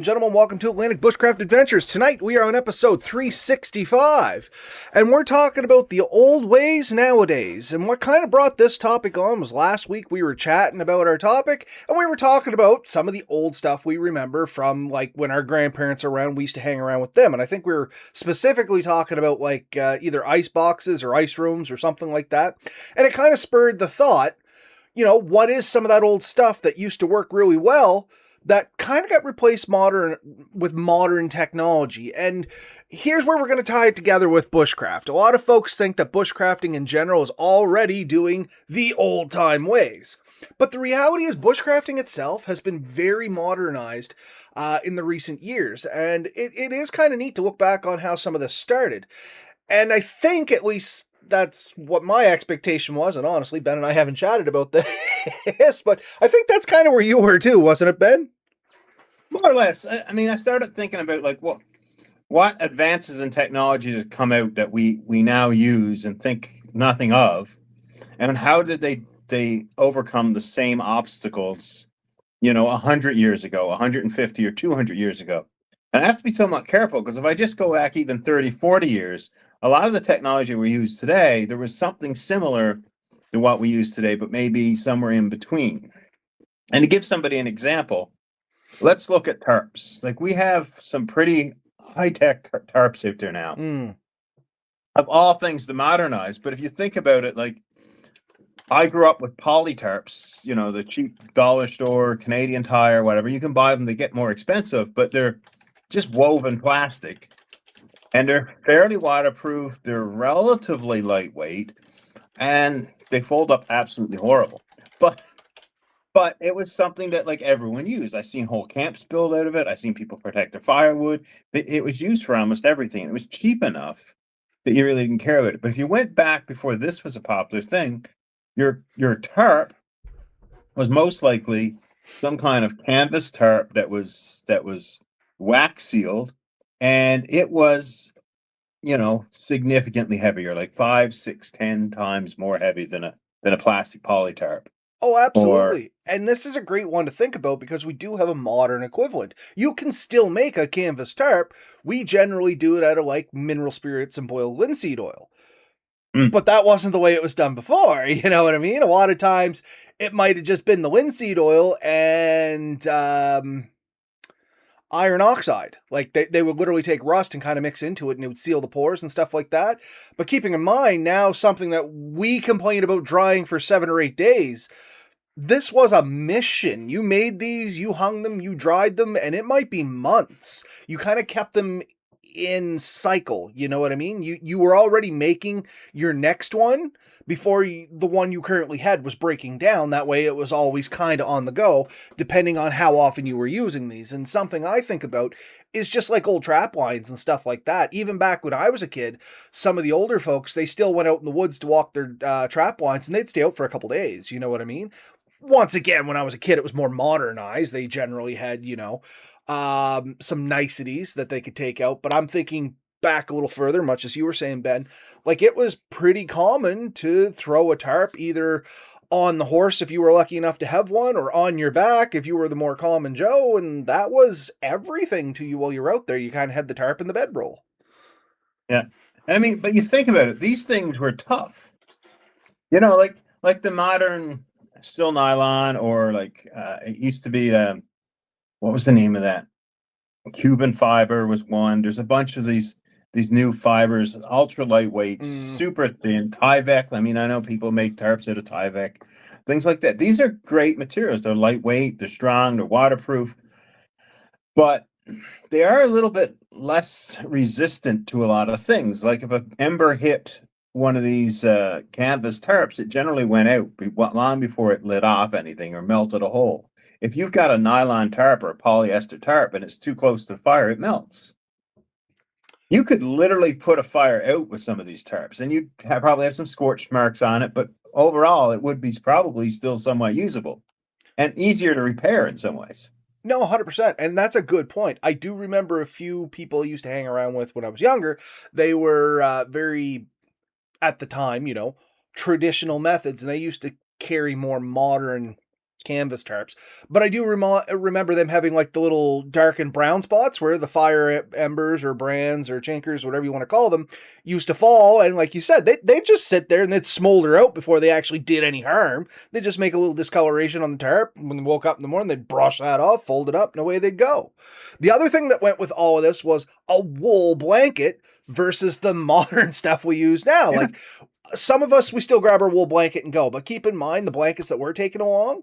Gentlemen, welcome to Atlantic Bushcraft Adventures. Tonight we are on episode 365, and we're talking about the old ways nowadays. And what kind of brought this topic on was last week we were chatting about our topic, and we were talking about some of the old stuff we remember from like when our grandparents were around. We used to hang around with them, and I think we were specifically talking about like either ice boxes or ice rooms or something like that. And it kind of spurred the thought, what is some of that old stuff that used to work really well that kind of got replaced with modern technology? And here's where we're going to tie it together with bushcraft. A lot of folks think that bushcrafting in general is already doing the old time ways. But the reality is bushcrafting itself has been very modernized in the recent years. And it is kind of neat to look back on how some of this started. And I think at least that's what my expectation was. And honestly, Ben and I haven't chatted about this, but I think that's kind of where you were too, wasn't it, Ben? More or less. I mean, I started thinking about like what advances in technology has come out that we now use and think nothing of, and how did they overcome the same obstacles, 100 years ago, 150 or 200 years ago. And I have to be somewhat careful because if I just go back even 30, 40 years, a lot of the technology we use today, there was something similar to what we use today, but maybe somewhere in between. And to give somebody an example, let's look at tarps. Like we have some pretty high-tech tarps out there now. Of all things, the modernized. But if you think about it, like I grew up with poly tarps, the cheap dollar store, Canadian Tire, whatever. You can buy them, they get more expensive, but they're just woven plastic. And they're fairly waterproof, they're relatively lightweight, and they fold up absolutely horrible. But it was something that like everyone used. I seen whole camps build out of it. I seen people protect their firewood. It was used for almost everything. It was cheap enough that you really didn't care about it. But if you went back before this was a popular thing, your tarp was most likely some kind of canvas tarp that was wax sealed, and it was significantly heavier, like 5, 6, 10 times more heavy than a plastic poly tarp. Oh, Or absolutely. And this is a great one to think about because we do have a modern equivalent. You can still make a canvas tarp. We generally do it out of like mineral spirits and boiled linseed oil. But that wasn't the way it was done before. You know what I mean? A lot of times it might have just been the linseed oil and iron oxide. Like they would literally take rust and kind of mix into it and it would seal the pores and stuff like that. But keeping in mind now something that we complain about drying for 7 or 8 days, this was a mission. You made these, you hung them, you dried them, and it might be months. You kind of kept them in cycle, you know what I mean? You were already making your next one before the one you currently had was breaking down. That way it was always kind of on the go, depending on how often you were using these. And something I think about is just like old trap lines and stuff like that. Even back when I was a kid, some of the older folks, they still went out in the woods to walk their trap lines and they'd stay out for a couple days, you know what I mean? Once again, when I was a kid, it was more modernized. They generally had, some niceties that they could take out. But I'm thinking back a little further, much as you were saying, Ben, like it was pretty common to throw a tarp either on the horse if you were lucky enough to have one, or on your back if you were the more common Joe. And that was everything to you while you were out there. You kind of had the tarp and the bedroll. yeah, I mean, but you think about it, these things were tough. Like the modern still nylon, or like it used to be. What was the name of that? Cuban fiber was one. There's a bunch of these new fibers, ultra lightweight, super thin. Tyvek. I mean, I know people make tarps out of Tyvek, things like that. These are great materials. They're lightweight, they're strong, they're waterproof, but they are a little bit less resistant to a lot of things. Like if an ember hit one of these canvas tarps, it generally went out long before it lit off anything or melted a hole. If you've got a nylon tarp or a polyester tarp and it's too close to the fire, it melts. You could literally put a fire out with some of these tarps, and you'd probably have some scorch marks on it, but overall, it would be probably still somewhat usable and easier to repair in some ways. No, 100%. And that's a good point. I do remember a few people I used to hang around with when I was younger. They were very, at the time, traditional methods, and they used to carry more modern canvas tarps. But I do remember them having like the little dark and brown spots where the fire embers or brands or chinkers, whatever you want to call them, used to fall. And like you said, they'd just sit there and they'd smolder out before they actually did any harm. They'd just make a little discoloration on the tarp. When they woke up in the morning, they'd brush that off, fold it up, and away they'd go. The other thing that went with all of this was a wool blanket versus the modern stuff we use now. Yeah. Like some of us, we still grab our wool blanket and go, but keep in mind the blankets that we're taking along,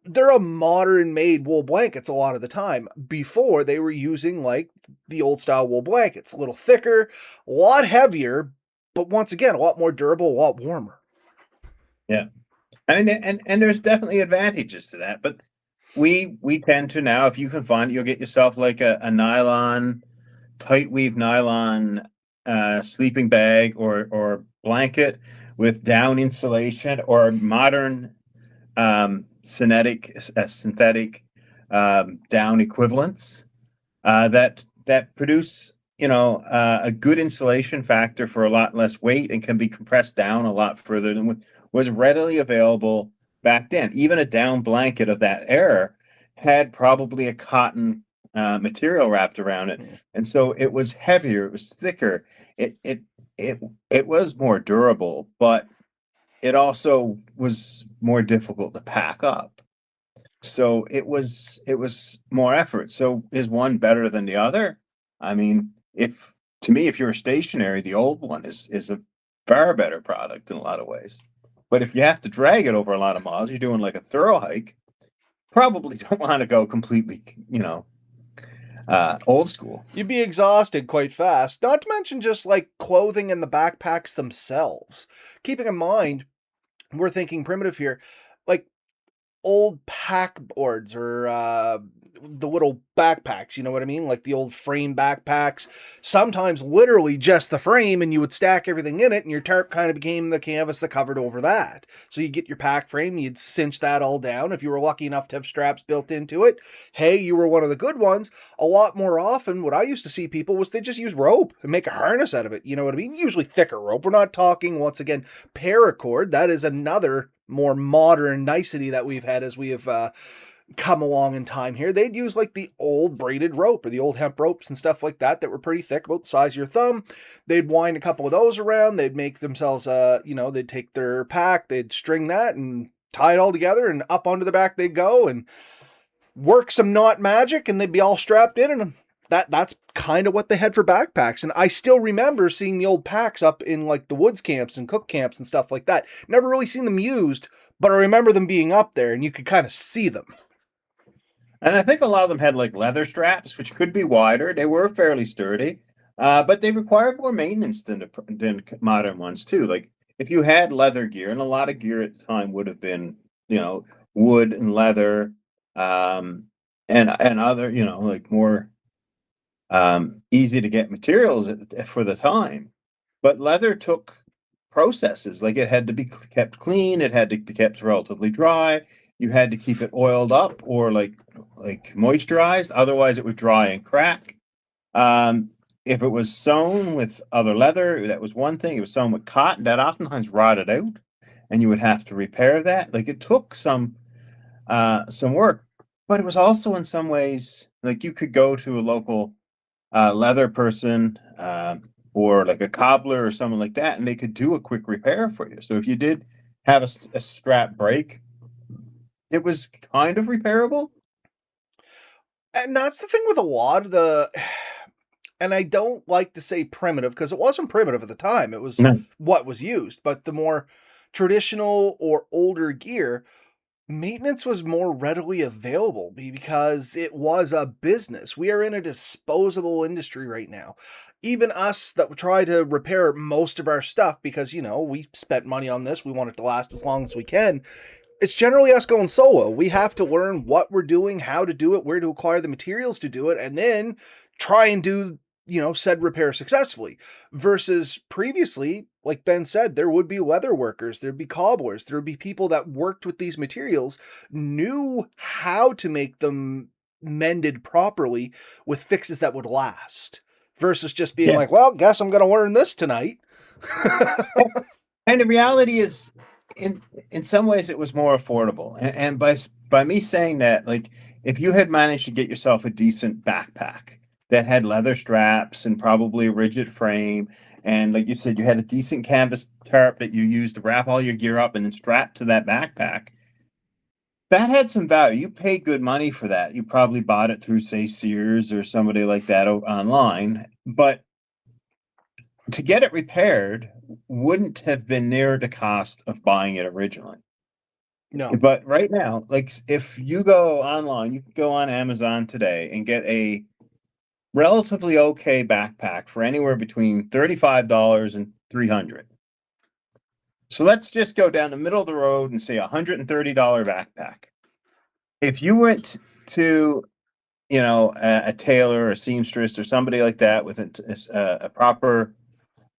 they're a modern made wool blankets a lot of the time. Before they were using like the old style wool blankets, a little thicker, a lot heavier, but once again, a lot more durable, a lot warmer. Yeah. I mean, and there's definitely advantages to that, but we tend to now, if you can find it, you'll get yourself like a nylon, tight weave nylon sleeping bag or blanket with down insulation or modern synthetic down equivalents that produce a good insulation factor for a lot less weight and can be compressed down a lot further than was readily available back then. Even a down blanket of that era had probably a cotton material wrapped around it, and so it was heavier, it was thicker, it was more durable, but it also was more difficult to pack up. So it was more effort. So is one better than the other? I mean, if you're stationary, the old one is a far better product in a lot of ways. But if you have to drag it over a lot of miles, you're doing like a thorough hike, probably don't want to go completely, old school. You'd be exhausted quite fast, not to mention just like clothing and the backpacks themselves. Keeping in mind, we're thinking primitive here, like old pack boards or the little backpacks, you know what I mean? Like the old frame backpacks, sometimes literally just the frame, and you would stack everything in it, and your tarp kind of became the canvas that covered over that. So you get your pack frame, you'd cinch that all down. If you were lucky enough to have straps built into it, hey, you were one of the good ones. A lot more often, what I used to see people was they just use rope and make a harness out of it. You know what I mean? Usually thicker rope. We're not talking, once again, paracord. That is another more modern nicety that we've had as we have come along in time here. They'd use like the old braided rope or the old hemp ropes and stuff like that were pretty thick, about the size of your thumb. They'd wind a couple of those around. They'd make themselves they'd take their pack, they'd string that and tie it all together, and up onto the back they'd go and work some knot magic, and they'd be all strapped in, and that's kind of what they had for backpacks. And I still remember seeing the old packs up in like the woods camps and cook camps and stuff like that. Never really seen them used, but I remember them being up there and you could kind of see them. And I think a lot of them had like leather straps, which could be wider. They were fairly sturdy, but they required more maintenance than modern ones too. Like if you had leather gear, and a lot of gear at the time would have been, wood and leather, and other, like more easy to get materials for the time. But leather took processes. Like it had to be kept clean. It had to be kept relatively dry. You had to keep it oiled up or like moisturized. Otherwise, it would dry and crack. If it was sewn with other leather, that was one thing. It was sewn with cotton, that oftentimes rotted out, and you would have to repair that. Like it took some work, but it was also in some ways like you could go to a local leather person or like a cobbler or someone like that, and they could do a quick repair for you. So if you did have a strap break, it was kind of repairable. And that's the thing with a lot of the, and I don't like to say primitive because it wasn't primitive at the time. It was No. what was used, but the more traditional or older gear, maintenance was more readily available because it was a business. We are in a disposable industry right now. Even us that try to repair most of our stuff because, we spent money on this, we want it to last as long as we can. It's generally us going solo. We have to learn what we're doing, how to do it, where to acquire the materials to do it, and then try and do, said repair successfully. Versus previously, like Ben said, there would be leather workers, there'd be cobblers, there would be people that worked with these materials, knew how to make them mended properly with fixes that would last. Versus just being Yeah. like, well, guess I'm going to learn this tonight. And the reality is, in some ways, it was more affordable, and by by me saying that, like, if you had managed to get yourself a decent backpack that had leather straps and probably a rigid frame, and like you said, you had a decent canvas tarp that you used to wrap all your gear up and then strap to that backpack, that had some value. You paid good money for that. You probably bought it through, say, Sears or somebody like that online. But to get it repaired wouldn't have been near the cost of buying it originally. No. But right now, like if you go online, you can go on Amazon today and get a relatively okay backpack for anywhere between $35 and 300. So let's just go down the middle of the road and say $130 backpack. If you went to, a tailor or a seamstress or somebody like that with a proper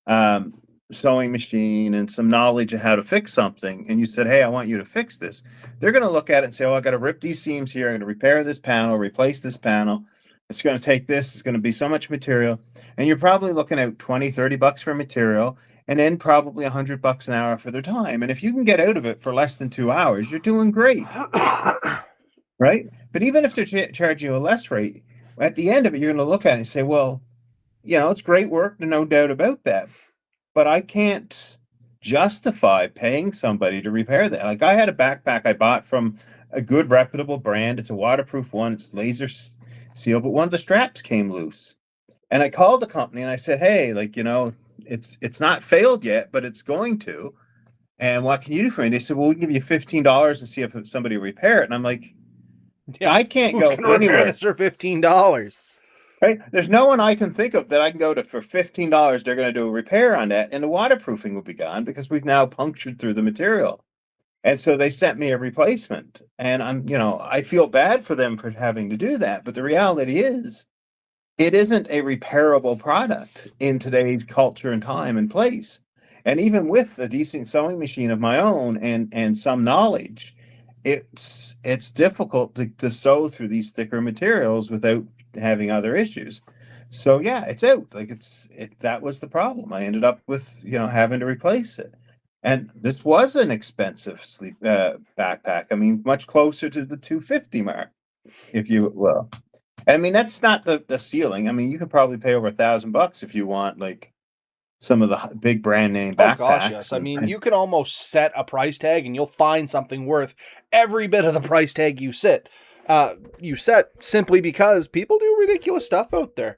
um, sewing machine and some knowledge of how to fix something, and you said, "Hey, I want you to fix this," they're going to look at it and say, "Oh, I got to rip these seams here. I'm going to repair this panel, replace this panel. It's going to take this. It's going to be so much material." And you're probably looking at 20, $30 for material, and then probably $100 an hour for their time. And if you can get out of it for less than 2 hours, you're doing great, right? But even if they're charging you a less rate, at the end of it, you're going to look at it and say, "Well, it's great work, no doubt about that, but I can't justify paying somebody to repair that." Like I had a backpack I bought from a good reputable brand. It's a waterproof one. It's laser seal, but one of the straps came loose. And I called the company and I said, "Hey, like, it's not failed yet, but it's going to. And what can you do for me?" They said, "Well, we can give you $15 and see if somebody will repair it." And I'm like, Yeah. I can't Who's go going to repair anywhere. this for $15? Right? There's no one I can think of that I can go to for $15. They're going to do a repair on that, and the waterproofing will be gone because we've now punctured through the material. And so they sent me a replacement, and I feel bad for them for having to do that. But the reality is, it isn't a repairable product in today's culture and time and place. And even with a decent sewing machine of my own and some knowledge, it's difficult to sew through these thicker materials without having other issues. So yeah, it's out. Like that was the problem. I ended up with having to replace it. And this was an expensive sleep backpack. I mean, much closer to the 250 mark, if you will. I mean, that's not the ceiling. I mean, you could probably pay over $1,000 if you want like some of the big brand name Oh gosh, backpacks. yes. I mean, you can almost set a price tag and you'll find something worth every bit of the price tag you set simply because people do ridiculous stuff out there.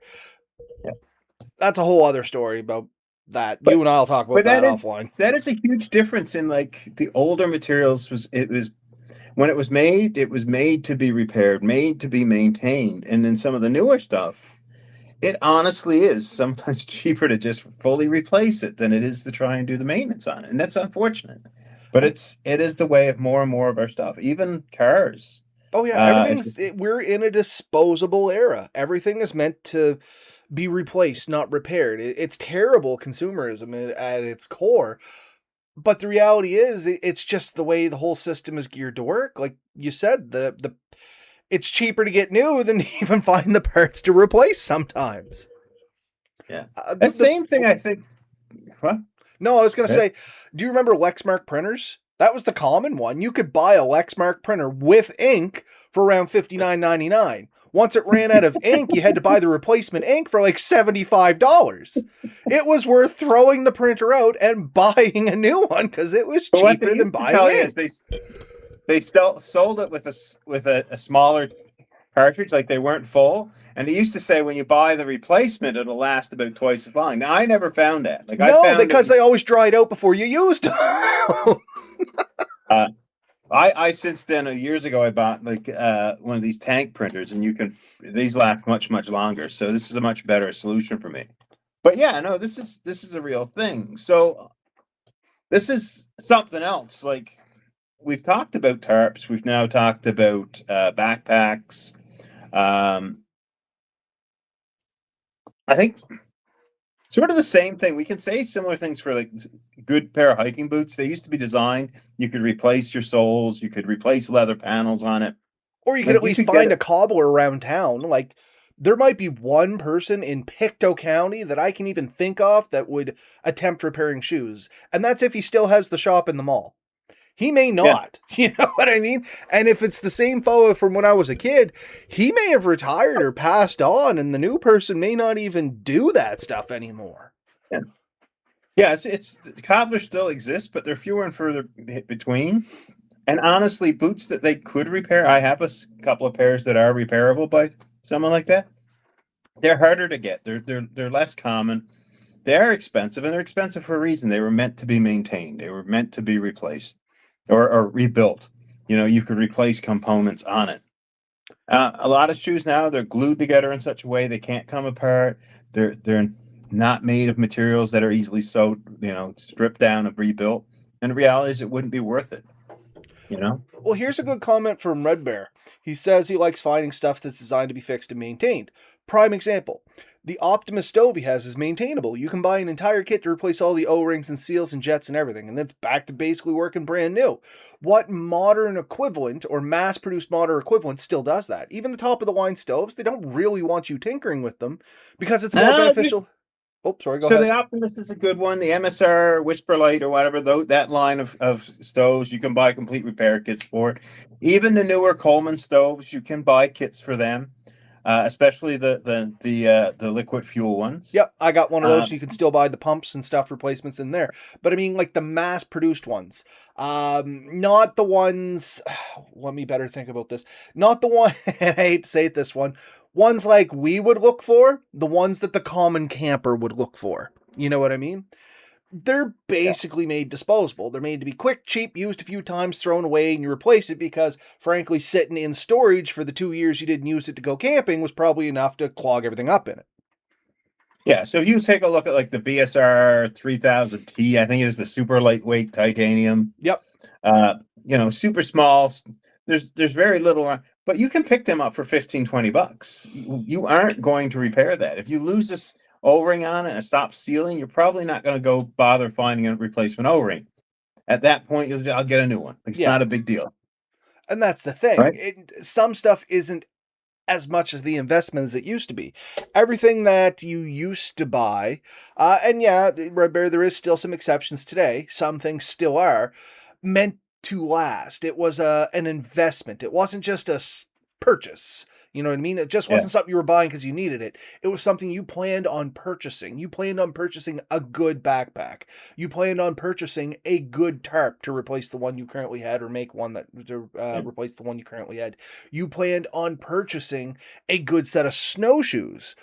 Yeah. That's a whole other story about that. But You and I'll talk about but that that is offline. that is a huge difference in like the older materials. It was when it was made to be repaired, made to be maintained, and then some of the newer stuff, it honestly is sometimes cheaper to just fully replace it than it is to try and do the maintenance on it. And that's unfortunate. But it is the way of more and more of our stuff, even cars. Oh yeah, If we're in a disposable era. Everything is meant to be replaced, not repaired. It's terrible consumerism at its core. But the reality is, it's just the way the whole system is geared to work. Like you said, the it's cheaper to get new than to even find the parts to replace sometimes. Yeah, The, that the same thing I think. Huh? No, I was gonna Eh? say, do you remember Lexmark printers? That was the common one. You could buy a Lexmark printer with ink for around $59.99. Once it ran out of ink, you had to buy the replacement ink for like $75. It was worth throwing the printer out and buying a new one because it was But what they cheaper than used to buying tell you is ink. they sold it with a smaller cartridge, like they weren't full. And they used to say when you buy the replacement, it'll last about twice as long. Now I never found that. Like I No, found it. because they always dried out before you used them. Uh, I since then years ago I bought like one of these tank printers, and these last much longer. So this is a much better solution for me. But yeah, no, this is a real thing. So this is something else. Like we've talked about tarps, we've now talked about backpacks. Um, I think sort of the same thing. We can say similar things for like good pair of hiking boots. They used to be designed. You could replace your soles. You could replace leather panels on it. Or you could Like at you least could get find it. a cobbler around town. Like, there might be one person in Pictou County that I can even think of that would attempt repairing shoes. And that's if he still has the shop in the mall. He may Yeah. not. You know what I mean? And if it's the same fellow from when I was a kid, he may have retired or passed on, and the new person may not even do that stuff anymore. Yeah. Yeah, it's the cobblers still exist, but they're fewer and further between. And honestly, boots that they could repair, I have couple of pairs that are repairable by someone like that. They're harder to get. They're less common. They are expensive, and they're expensive for a reason. They were meant to be maintained. They were meant to be replaced or rebuilt. You know, you could replace components on it. A lot of shoes now they're glued together in such a way they can't come apart. They're not made of materials that are easily sewed, stripped down and rebuilt. And the reality is, it wouldn't be worth it. You know. Well, here's a good comment from Red Bear. He says he likes finding stuff that's designed to be fixed and maintained. Prime example. The Optimus stove he has is maintainable. You can buy an entire kit to replace all the O-rings and seals and jets and everything, and then it's back to basically working brand new. What modern equivalent or mass-produced modern equivalent still does that? Even the top-of-the-line stoves, they don't really want you tinkering with them because it's more beneficial. Oh, sorry, go So ahead. the Optimus is a good one. The MSR, Whisperlight, or whatever, though, that line of stoves, you can buy complete repair kits for it. Even the newer Coleman stoves, you can buy kits for them, especially the liquid fuel ones. Yep, I got one of those. Uh, So you can still buy the pumps and stuff replacements in there. But I mean, like the mass-produced ones, not the ones. Let me better think about this. Not the one. And I hate to say it, this one. Ones like we would look for, the ones that the common camper would look for. You know what I mean? They're yeah. basically made disposable. They're made to be quick, cheap, used a few times, thrown away, and you replace it because, frankly, sitting in storage for the 2 years you didn't use it to go camping was probably enough to clog everything up in it. Yeah, so if you take a look at like the BSR 3000T, I think it is the super lightweight titanium. Yep. Super small. There's very little, but you can pick them up for 15-20 bucks. You aren't going to repair that. If you lose this O-ring on it and it stops sealing, you're probably not going to go bother finding a replacement O-ring. At that point, I'll get a new one. It's Yeah. not a big deal. And that's the thing. Right? Some stuff isn't as much as the investment as it used to be. Everything that you used to buy, and yeah, Red Bear, there is still some exceptions today. Some things still are meant to last. It was an investment. It wasn't just a purchase. You know what I mean? It just Yeah. wasn't something you were buying because you needed it. It was something you planned on purchasing. You planned on purchasing a good backpack. You planned on purchasing a good tarp to replace the one you currently had or make one that to replace the one you currently had. You planned on purchasing a good set of snowshoes.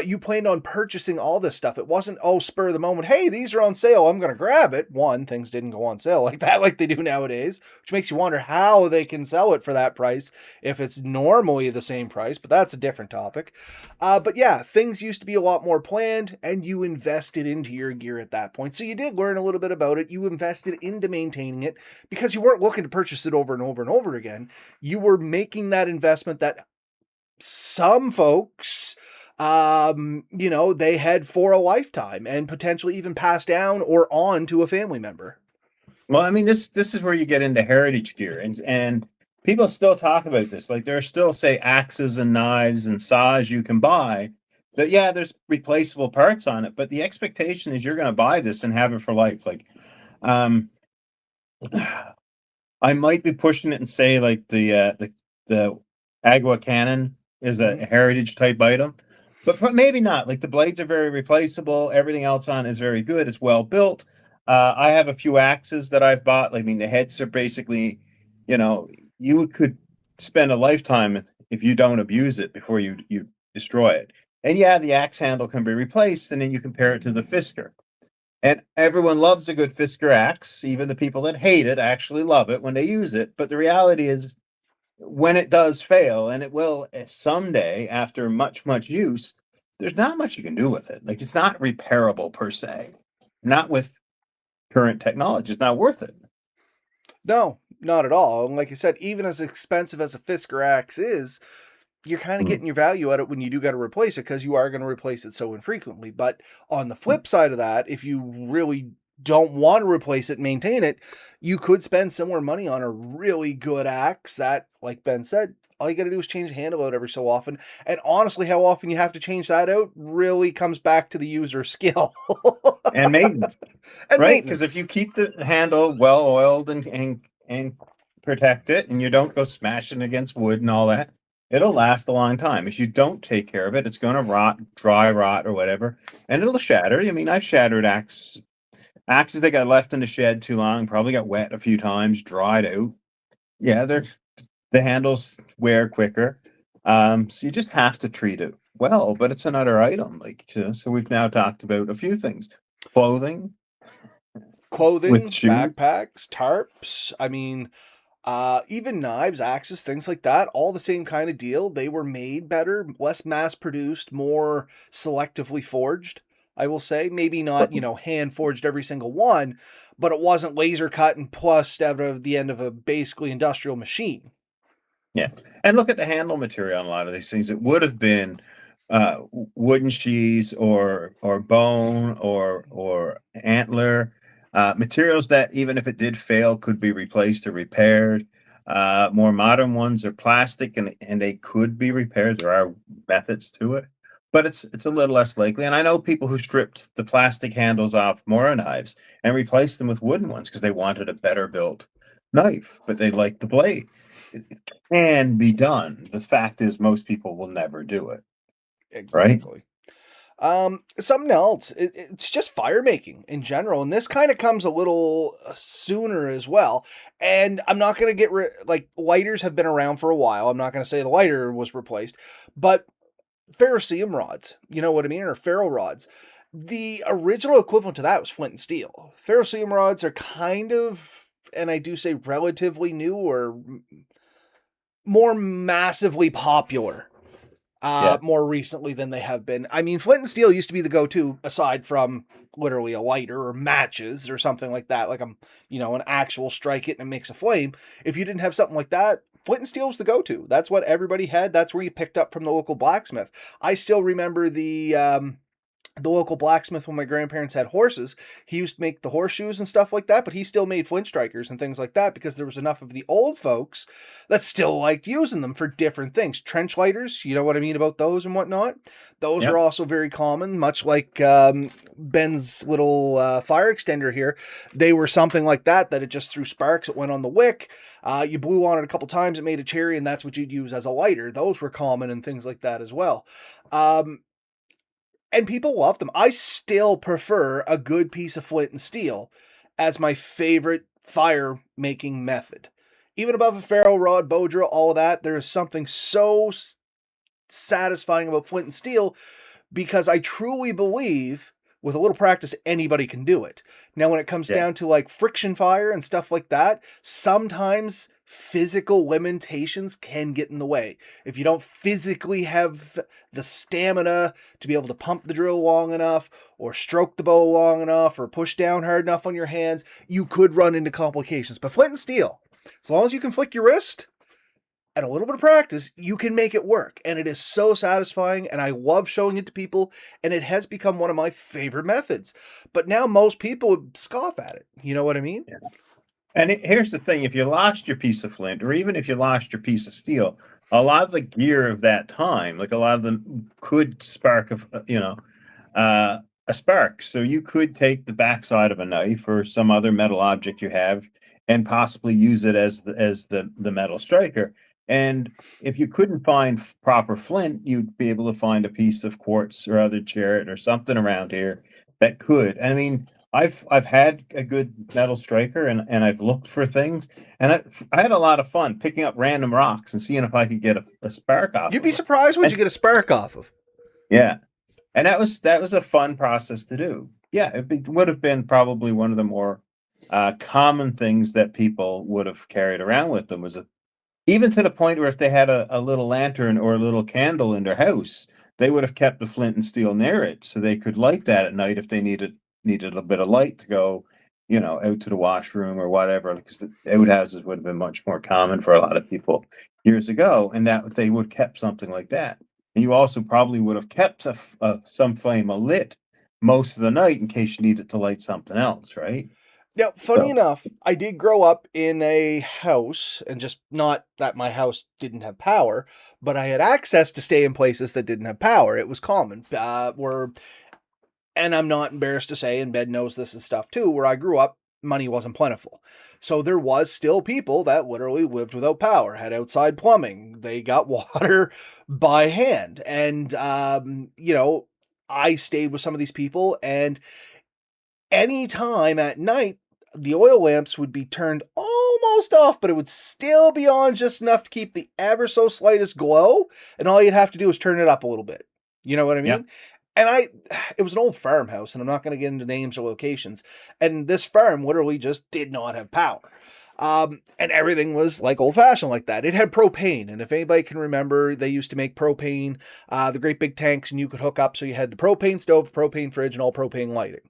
You planned on purchasing all this stuff. It wasn't, oh, spur of the moment. Hey, these are on sale. I'm going to grab it. One, things didn't go on sale like that, like they do nowadays, which makes you wonder how they can sell it for that price if it's normally the same price, but that's a different topic. But yeah, things used to be a lot more planned and you invested into your gear at that point. So you did learn a little bit about it. You invested into maintaining it because you weren't looking to purchase it over and over and over again. You were making that investment that some folks they had for a lifetime and potentially even passed down or on to a family member. Well, I mean, this is where you get into heritage gear, and people still talk about this. Like there are still, say, axes and knives and saws you can buy. That yeah, there's replaceable parts on it, but the expectation is you're going to buy this and have it for life. Like, um, I might be pushing it and say like the Agua Cannon is a heritage type item, but maybe not. Like the blades are very replaceable. Everything else on is very good. It's well built. I have a few axes that I've bought. I mean, the heads are basically, you could spend a lifetime if you don't abuse it before you destroy it. And yeah, the axe handle can be replaced, and then you compare it to the Fisker. And everyone loves a good Fisker axe. Even the people that hate it actually love it when they use it. But the reality is, when it does fail, and it will someday after much, much use, there's not much you can do with it. Like it's not repairable per se. Not with current technology. It's not worth it. No, not at all. And like I said, even as expensive as a Fisker axe is, you're kind of Mm. getting your value out of it when you do got to replace it because you are going to replace it so infrequently. But on the flip side of that, if you really don't want to replace it, maintain it, you could spend similar money on a really good axe that, like Ben said, All you got to do is change the handle out every so often. And honestly, how often you have to change that out really comes back to the user skill And maintenance, and right? Because if maintenance. you keep the handle well oiled and protect it, and you don't go smashing against wood and all that, it'll last a long time. If you don't take care of it, it's going to rot, dry rot, or whatever, and it'll shatter. I mean, I've shattered axes that got left in the shed too long, probably got wet a few times, dried out. Yeah, the handles wear quicker. So you just have to treat it well, but it's another item. Like, so we've now talked about a few things: clothing with Clothing, shoes. backpacks, tarps. I mean, even knives, axes, things like that, all the same kind of deal. They were made better, less mass produced, more selectively forged, I will say. Maybe not, hand forged every single one, but it wasn't laser cut and plus out of the end of a basically industrial machine. Yeah, and look at the handle material on a lot of these things. It would have been wooden sheaths or bone or antler materials that even if it did fail could be replaced or repaired. More modern ones are plastic and they could be repaired. There are methods to it, but it's a little less likely. And I know people who stripped the plastic handles off Mora knives and replaced them with wooden ones because they wanted a better built knife, but they liked the blade. It can be done. The fact is, most people will never do it, right? Exactly. Something else, it's just fire making in general, and this kind of comes a little sooner as well. And I'm not going to like lighters have been around for a while. I'm not going to say the lighter was replaced, but ferrocerium rods, you know what I mean, or ferro rods. The original equivalent to that was flint and steel. Ferrocerium rods are kind of, and I do say relatively new or more massively popular Yeah, more recently than they have been. I mean, flint and steel used to be the go-to aside from literally a lighter or matches or something like that, like an actual strike it and it makes a flame. If you didn't have something like that, flint and steel was the go-to. That's what everybody had. That's where you picked up from the local blacksmith. I still remember the local blacksmith when my grandparents had horses. He used to make the horseshoes and stuff like that, but he still made flint strikers and things like that because there was enough of the old folks that still liked using them for different things. Trench lighters, you know what I mean about those and whatnot. Those yeah. are also very common, much like Ben's little fire extender here. They were something like that it just threw sparks. It went on the wick. You blew on it a couple times. It made a cherry, and that's what you'd use as a lighter. Those were common and things like that as well. And people love them. I still prefer a good piece of flint and steel as my favorite fire making method. Even above a ferro rod, bow drill, all of that, there is something so satisfying about flint and steel because I truly believe with a little practice, anybody can do it. Now, when it comes Yeah. down to like friction fire and stuff like that, sometimes physical limitations can get in the way. If you don't physically have the stamina to be able to pump the drill long enough, or stroke the bow long enough, or push down hard enough on your hands, you could run into complications. But flint and steel, as long as you can flick your wrist, and a little bit of practice, you can make it work. And it is so satisfying, and I love showing it to people, and it has become one of my favorite methods. But now most people would scoff at it. You know what I mean? Yeah. And here's the thing: if you lost your piece of flint, or even if you lost your piece of steel, a lot of the gear of that time, like a lot of them, could spark uh, a spark. So you could take the backside of a knife or some other metal object you have, and possibly use it as the metal striker. And if you couldn't find proper flint, you'd be able to find a piece of quartz or other jarrett or something around here that could. I mean, I've had a good metal striker and I've looked for things and I had a lot of fun picking up random rocks and seeing if I could get a spark off You'd of be them. surprised what you And get a spark off of. yeah, and that was a fun process to do. Yeah, would have been probably one of the more common things that people would have carried around with them was even to the point where if they had a little lantern or a little candle in their house, they would have kept the flint and steel near it so they could light that at night if they needed a bit of light to go, out to the washroom or whatever. Because the outhouses would have been much more common for a lot of people years ago, and that they would have kept something like that. And you also probably would have kept some flame lit most of the night in case you needed to light something else, right? Now, funny So enough, I did grow up in a house, and just not that my house didn't have power, but I had access to stay in places that didn't have power. It was common. And I'm not embarrassed to say, and Ben knows this and stuff too, where I grew up, money wasn't plentiful. So there was still people that literally lived without power, had outside plumbing. They got water by hand. And, I stayed with some of these people, and anytime at night, the oil lamps would be turned almost off, but it would still be on just enough to keep the ever so slightest glow. And all you'd have to do is turn it up a little bit. You know what I yeah, mean? And it was an old farmhouse, and I'm not going to get into names or locations. And this farm literally just did not have power. And everything was like old fashioned like that. It had propane. And if anybody can remember, they used to make propane, the great big tanks, and you could hook up. So you had the propane stove, the propane fridge, and all propane lighting.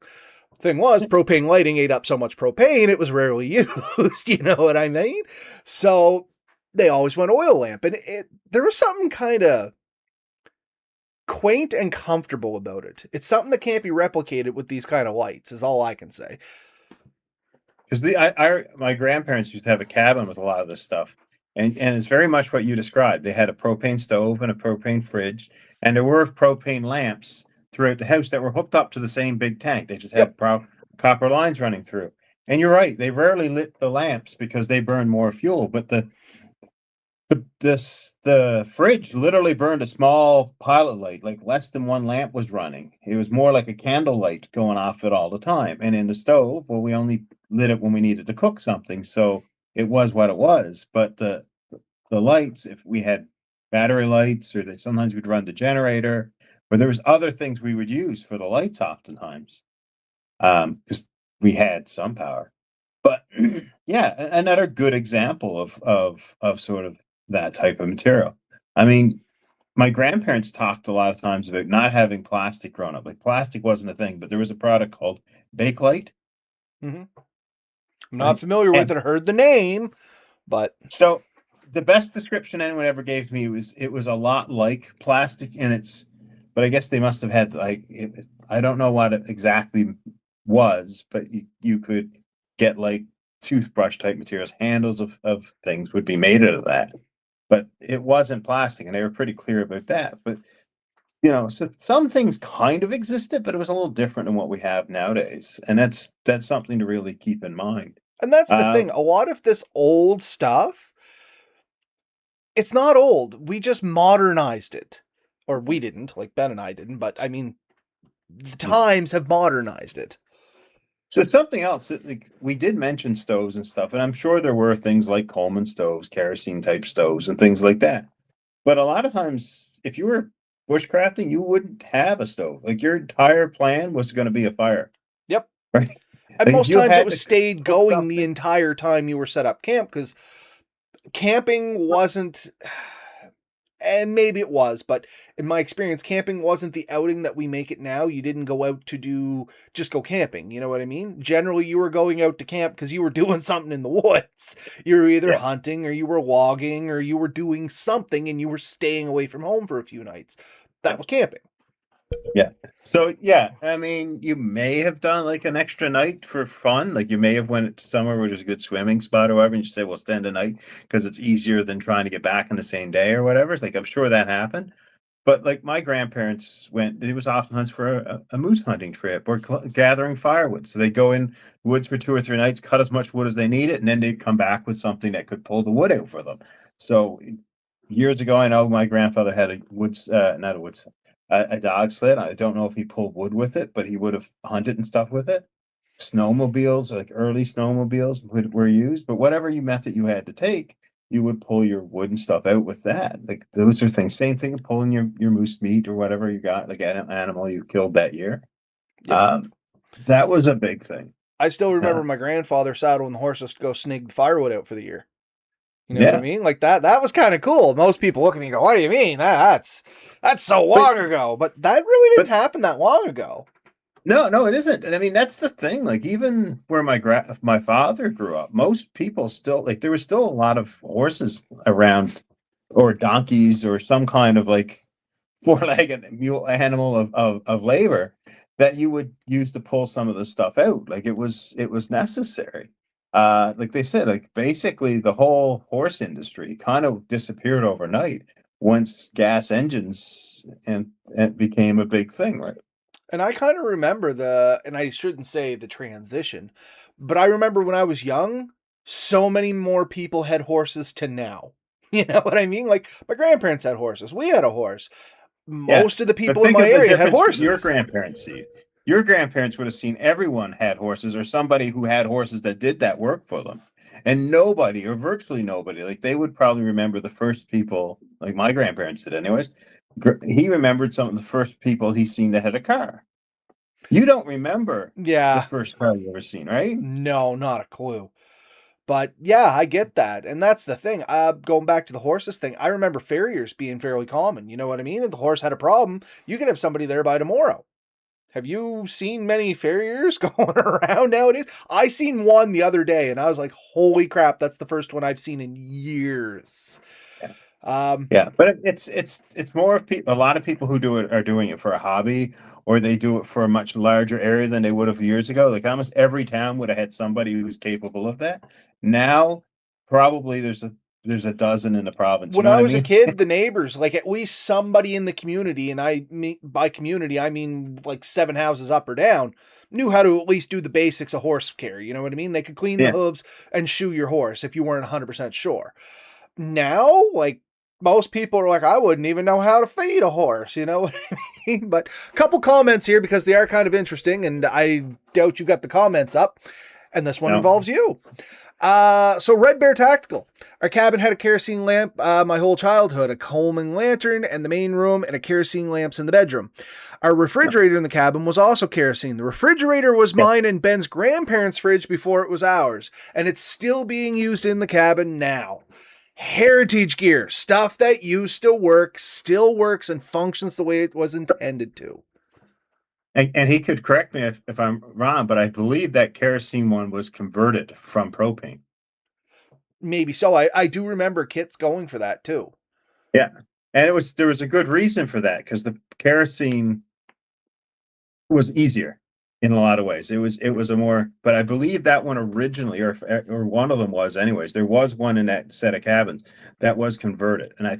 Thing was, propane lighting ate up so much propane, it was rarely used. You know what I mean? So they always went oil lamp. And there was something kind of quaint and comfortable about it. It's something that can't be replicated with these kind of lights, is all I can say. because my grandparents used to have a cabin with a lot of this stuff, and it's very much what you described. They had a propane stove and a propane fridge, and there were propane lamps throughout the house that were hooked up to the same big tank. They just Yep. had copper lines running through. And you're right, they rarely lit the lamps because they burn more fuel, but the fridge literally burned a small pilot light, like less than one lamp was running. It was more like a candle light going off it all the time. And in the stove, well, we only lit it when we needed to cook something, so it was what it was. But the lights, if we had battery lights, or that sometimes we'd run the generator, or there was other things we would use for the lights oftentimes, because we had some power. But yeah, another good example of sort of that type of material. I mean, my grandparents talked a lot of times about not having plastic growing up. Like plastic wasn't a thing, but there was a product called Bakelite, Hmm. I'm not right? familiar with And it. I heard the name, but so the best description anyone ever gave to me was it was a lot like plastic in its, but I guess they must have had like I don't know what it exactly was, but you could get like toothbrush type materials, handles of things would be made out of that, but it wasn't plastic, and they were pretty clear about that. But so some things kind of existed, but it was a little different than what we have nowadays, and that's something to really keep in mind. and that's the Uh, thing. A lot of this old stuff, it's not old. We just modernized it. Or we didn't, like Ben and I didn't, but I mean, the times have modernized it. So something else, like we did mention stoves and stuff, and I'm sure there were things like Coleman stoves, kerosene type stoves, and things like that. But a lot of times, if you were bushcrafting, you wouldn't have a stove. Like your entire plan was going to be a fire, Yep. right? And Like if most you times it had was to stayed cook going the something, entire time you were set up camp, because camping wasn't, and maybe it was, but in my experience, camping wasn't the outing that we make it now. You didn't go out to just go camping. You know what I mean? Generally, you were going out to camp because you were doing something in the woods. You were either yeah, hunting, or you were logging, or you were doing something, and you were staying away from home for a few nights. That yeah, was camping. yeah. So yeah, I mean, you may have done like an extra night for fun. Like you may have went to somewhere where there's a good swimming spot or whatever, and you say, "We'll spend a night because it's easier than trying to get back in the same day or whatever." It's like I'm sure that happened. But like my grandparents went, it was often hunts for a moose hunting trip or gathering firewood. So they go in woods for 2 or 3 nights, cut as much wood as they needed, and then they'd come back with something that could pull the wood out for them. So years ago, I know my grandfather had a woods, not a woods, a dog sled. I don't know if he pulled wood with it, but he would have hunted and stuff with it. Snowmobiles, like early snowmobiles, were used, but whatever you method you had to take, you would pull your wood and stuff out with that. Like those are things. Same thing of pulling your moose meat or whatever you got, like an animal you killed that year. Yep. Um, that was a big thing. I still remember Uh, my grandfather saddling the horses to go snig the firewood out for the year. You know what I yeah, mean? Like that. That was kind of cool. Most people look at me and go, "What do you mean? That's so but long ago." But that really didn't but happen that long ago. no, it isn't. And I mean, that's the thing. Like even where my father grew up, most people still like there was still a lot of horses around, or donkeys, or some kind of like four-legged mule animal of labor that you would use to pull some of the stuff out. Like it was necessary. Like they said, like basically the whole horse industry kind of disappeared overnight once gas engines and became a big thing, right? And I kind of remember and I shouldn't say the transition, but I remember when I was young, so many more people had horses to now. You know what I mean? Like my grandparents had horses. We had a horse. Yeah. Most of the But people in think my of the area had difference your horses. grandparents see. Your grandparents would have seen everyone had horses or somebody who had horses that did that work for them. And nobody or virtually nobody, like they would probably remember the first people, like my grandparents did anyways. He remembered some of the first people he seen that had a car. You don't remember the Yeah, first car you ever seen, right? no, not a clue. But yeah, I get that. And that's the thing. Going back to the horses thing, I remember farriers being fairly common. You know what I mean? If the horse had a problem, you could have somebody there by tomorrow. Have you seen many farriers going around nowadays? I seen one the other day and I was like, holy crap, that's the first one I've seen in years. Um, Yeah, but it's more of people. A lot of people who do it are doing it for a hobby, or they do it for a much larger area than they would have years ago. Like almost every town would have had somebody who's capable of that. Now, probably there's a dozen in the province. You when know I what I was a mean? kid, the neighbors, like at least somebody in the community, and I mean by community, I mean like 7 houses up or down, knew how to at least do the basics of horse care. You know what I mean? They could clean the Yeah. hooves and shoe your horse if you weren't 100% sure. Now, like most people are like, I wouldn't even know how to feed a horse. You know what I mean? But a couple comments here because they are kind of interesting, and I doubt you got the comments up. And this one No. involves you. So Red Bear Tactical. Our cabin had a kerosene lamp my whole childhood, a Coleman lantern in the main room, and a kerosene lamps in the bedroom. Our refrigerator in the cabin was also kerosene. The refrigerator was Yeah. mine and Ben's grandparents' fridge before it was ours, and it's still being used in the cabin now. Heritage gear, stuff that used to work, still works and functions the way it was intended to. And he could correct me if I'm wrong, but I believe that kerosene one was converted from propane. Maybe so. I do remember kits going for that too. Yeah. And there was a good reason for that because the kerosene was easier in a lot of ways. It was a more, but I believe that one originally, or one of them was, anyways. There was one in that set of cabins that was converted, and I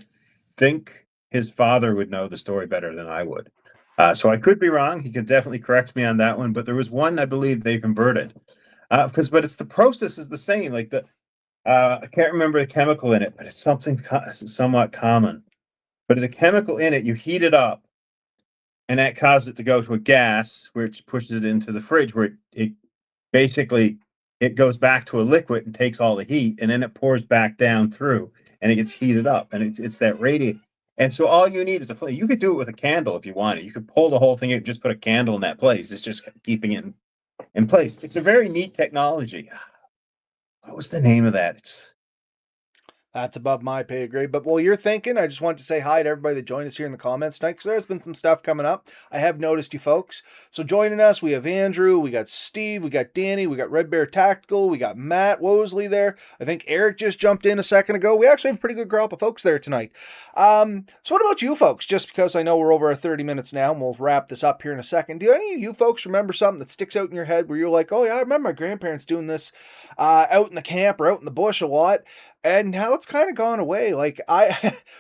think his father would know the story better than I would. So I could be wrong. He could definitely correct me on that one. But there was one I believe they converted, but it's the process is the same. Like I can't remember the chemical in it, but it's something somewhat common. But it's a chemical in it. You heat it up and that causes it to go to a gas, which pushes it into the fridge, where it basically it goes back to a liquid and takes all the heat, and then it pours back down through, and it gets heated up, and it's that radiant. And so all you need is a flame. You could do it with a candle if you wanted. You could pull the whole thing out and just put a candle in that place. It's just keeping it in place. It's a very neat technology. What was the name of that? It's That's above my pay grade. But while you're thinking, I just want to say hi to everybody that joined us here in the comments tonight because there's been some stuff coming up. I have noticed you folks. So joining us, we have Andrew, we got Steve, we got Danny, we got Red Bear Tactical, we got Matt Wosley there. I think Eric just jumped in a second ago. We actually have a pretty good group of folks there tonight. So what about you folks? Just because I know we're over our 30 minutes now, and we'll wrap this up here in a second. Do any of you folks remember something that sticks out in your head where you're like, oh yeah, I remember my grandparents doing this out in the camp or out in the bush a lot? And now it's kind of gone away. Like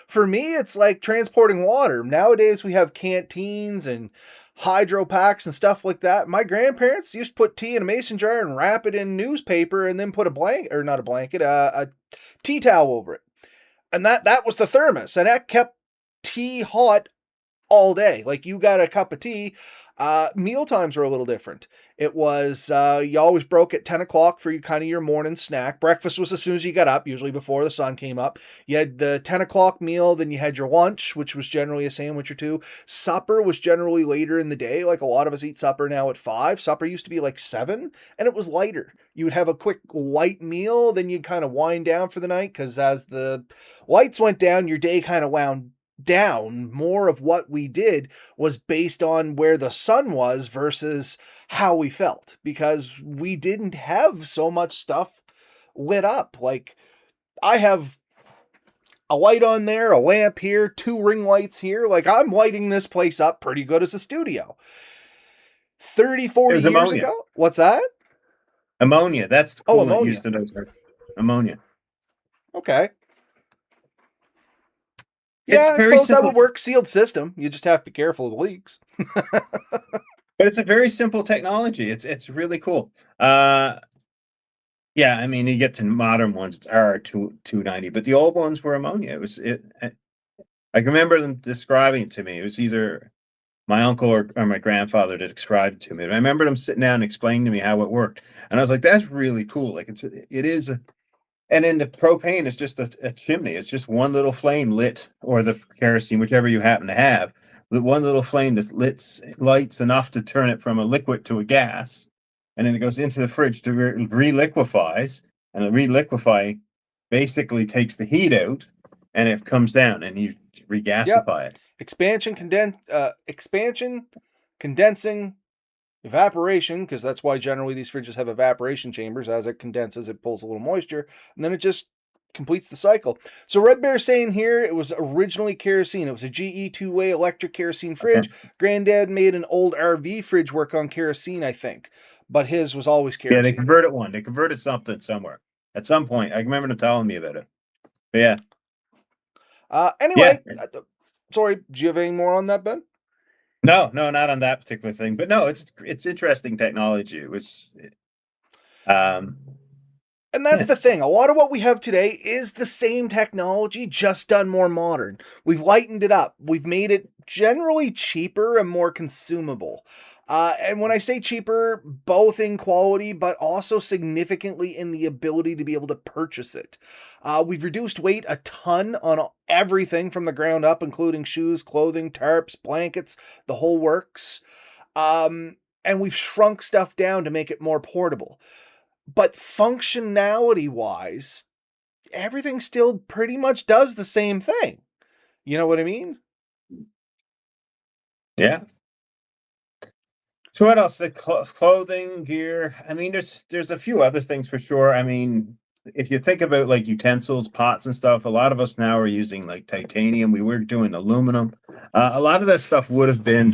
for me, it's like transporting water. Nowadays we have canteens and hydro packs and stuff like that. My grandparents used to put tea in a mason jar and wrap it in newspaper and then put a blanket, or not a blanket, a tea towel over it. And that was the thermos, and that kept tea hot all day. Like you got a cup of tea. Meal times were a little different. It was you always broke at 10 o'clock for kind of your morning snack. Breakfast was as soon as you got up, usually before the sun came up. You had the 10 o'clock meal, then you had your lunch, which was generally a sandwich or two. Supper was generally later in the day. Like a lot of us eat supper now at 5. Supper used to be like 7, and it was lighter. You would have a quick light meal, then you'd kind of wind down for the night because as the lights went down, your day kind of wound down. More of what we did was based on where the sun was versus how we felt because we didn't have so much stuff lit up. Like I have a light on there, a lamp here, 2 ring lights here. Like I'm lighting this place up pretty good as a studio. 30, It 40 was years ammonia. ago? What's that? Ammonia. That's the Oh, coolant ammonia. used in those. Ammonia. Okay. It's Yeah, I very suppose that simple, would work. Sealed system. You just have to be careful of leaks. but it's a very simple technology. It's really cool. Yeah, I mean, you get to modern ones, it's R290, but the old ones were ammonia. I can remember them describing it to me. It was either my uncle or my grandfather that described it to me. And I remember them sitting down and explaining to me how it worked. And I was like, that's really cool. Like it is. And then the propane is just a chimney. It's just one little flame lit, or the kerosene, whichever you happen to have. The one little flame that lights enough to turn it from a liquid to a gas, and then it goes into the fridge to reliquefies, and the reliquefy basically takes the heat out, and it comes down, and you Yep. regasify it. Expansion, condensing, evaporation, because that's why generally these fridges have evaporation chambers. As it condenses, it pulls a little moisture, and then it just completes the cycle. So Red Bear saying here it was originally kerosene. It was a GE two-way electric kerosene Okay. fridge. Granddad made an old RV fridge work on kerosene, I think, but his was always Yeah, they kerosene. converted one. They converted something somewhere at some point. I remember them telling me about it. But yeah, yeah. Anyway, sorry, do you have any more on that, Ben? No, no, not on that particular thing. But no, it's interesting technology. It was, um, And that's yeah, the thing. A lot of what we have today is the same technology, just done more modern. We've lightened it up. We've made it generally cheaper and more consumable. And when I say cheaper, both in quality, but also significantly in the ability to be able to purchase it. We've reduced weight a ton on everything from the ground up, including shoes, clothing, tarps, blankets, the whole works. And we've shrunk stuff down to make it more portable. But functionality wise, everything still pretty much does the same thing. You know what I mean? yeah. So what else? The clothing, gear. I mean, there's a few other things for sure. I mean, if you think about like utensils, pots, and stuff, a lot of us now are using like titanium. We were doing aluminum. A lot of that stuff would have been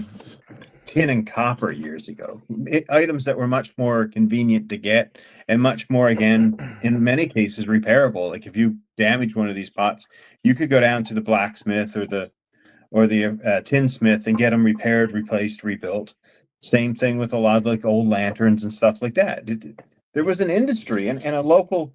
tin and copper years ago. Items that were much more convenient to get and much more, again, in many cases, repairable. Like if you damage one of these pots, you could go down to the blacksmith or the tinsmith and get them repaired, replaced, rebuilt. Same thing with a lot of like old lanterns and stuff like that. There was an industry and a local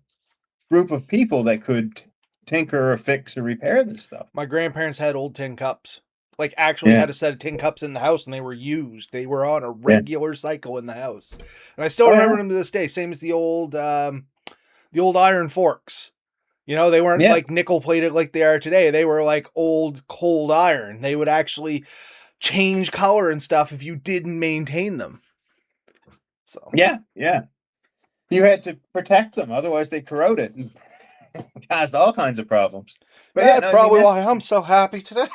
group of people that could tinker or fix or repair this stuff. My grandparents had old tin cups. Like actually Yeah, had a set of tin cups in the house and they were used. They were on a yeah. regular cycle in the house. And I still Oh remember yeah, them to this day, same as the old iron forks. You know, they weren't yeah, like nickel plated like they are today. They were like old cold iron. They would actually change color and stuff if you didn't maintain them. So yeah, yeah. You had to protect them, otherwise they corroded and caused all kinds of problems. But yeah, that's no, I mean probably that. why I'm so happy today.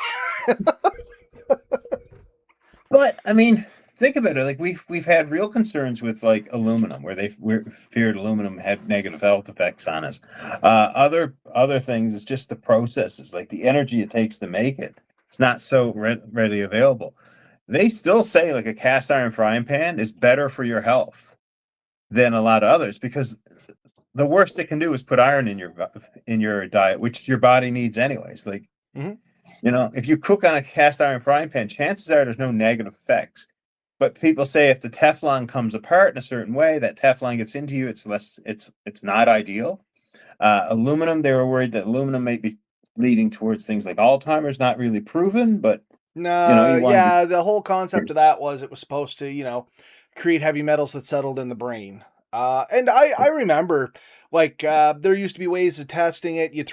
But I mean, think about it. Like we've had real concerns with like aluminum, where we feared aluminum had negative health effects on us. Other things is just the processes, like the energy it takes to make it. It's not so readily available. They still say like a cast iron frying pan is better for your health than a lot of others because the worst it can do is put iron in your diet, which your body needs anyways. Like, Mhm. if you cook on a cast iron frying pan, chances are there's no negative effects. But people say if the Teflon comes apart in a certain way, that Teflon gets into you, it's not ideal. Aluminum, they were worried that aluminum may be leading towards things like Alzheimer's, not really proven, but No, you want to yeah, the whole be. concept of that was it was supposed to, create heavy metals that settled in the brain. And I remember like there used to be ways of testing it. You